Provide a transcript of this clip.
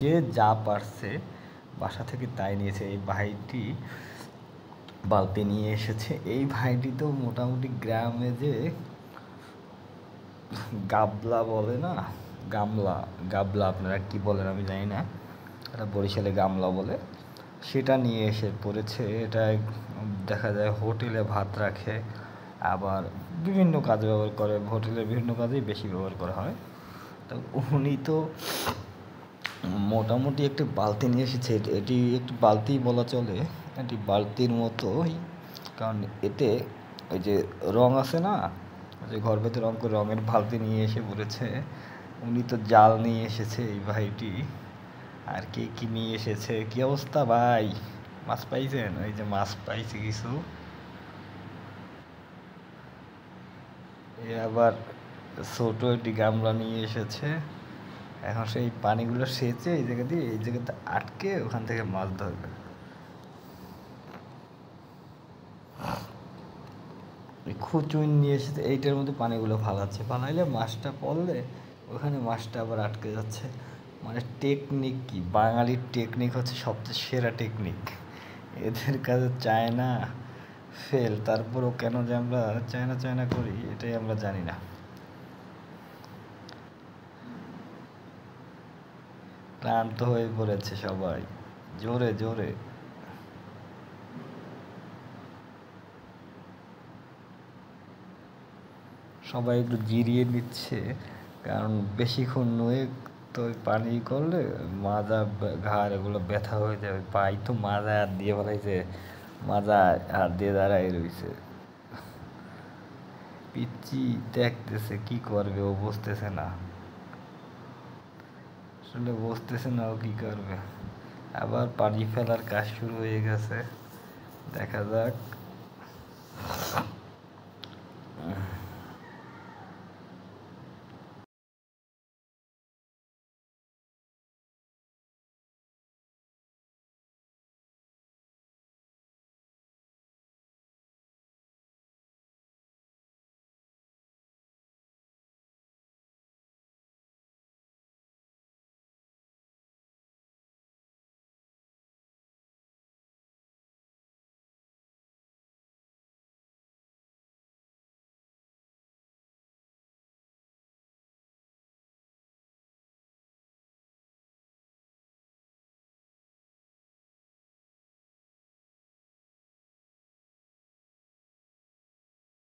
যে যা পারছে বাসা থেকে তাই নিয়েছে। এই ভাইটি বালতি নিয়ে এসেছে। এই ভাইটি তো মোটামুটি গ্রামে যে গাবলা বলে না, গামলা, গাবলা আপনারা কি বলেন আমি জানি না, এটা বরিশালে গামলা বলে, সেটা নিয়ে এসে পড়েছে। এটা দেখা যায় হোটেলে ভাত রাখে, আবার বিভিন্ন কাজে ব্যবহার করে। হোটেলের বিভিন্ন কাজেই বেশি ব্যবহার করা হয়। তো উনি তো মোটামুটি একটি বালতি নিয়ে এসেছে। এটি একটি বালতি বলা চলে, এটি বালতির মতোই, কারণ এতে ওই যে রং আছে না, যে ঘর ভেতরে রং করে রঙের বালতি নিয়ে এসে পড়েছে। উনি তো জাল নিয়ে এসেছে এই ভাইটি, আর কে কি নিয়ে এসেছে। কি অবস্থা ভাই, মাছ পাইছেন? ওই যে মাছ পাইছে কিছু। এ আবার ছোট একটি গামলা নিয়ে এসেছে। এখন সেই পানিগুলো সেচে এই জায়গা দিয়ে এই জায়গাতে আটকে ওখান থেকে মাছ ধরবে। খুচুই নিয়ে এসেছে, এইটার মধ্যে পানিগুলো ফালাচ্ছে, ফালাইলে মাছটা পড়লে ওখানে মাছটা আবার আটকে যাচ্ছে। মানে টেকনিক কি, বাঙালির টেকনিক হচ্ছে সবচেয়ে সেরা টেকনিক। এদের কাছে চায়না ফেল, তারপরও কেন যে আমরা চায়না চায়না করি এটাই আমরা জানি না। ক্লান্ত হয়ে পড়েছে সবাই, জোরে জোরে। সবাই একটু জিরিয়ে নিচ্ছে, কারণ বেশিক্ষণ নুয়ে তো পানি করলে মাজা ঘাড় এগুলো ব্যথা হয়ে যাবে। পাই তো মাজা হাত দিয়ে ফেলাইছে, মাজা হাত দিয়ে দাঁড়াই রয়েছে। পিচ্ছি দেখতেছে কি করবে, ও বুঝতেছে না, আসলে বুঝতেছে না ও কি করবে। আবার পানি ফেলার কাজ শুরু হয়ে গেছে, দেখা যাক।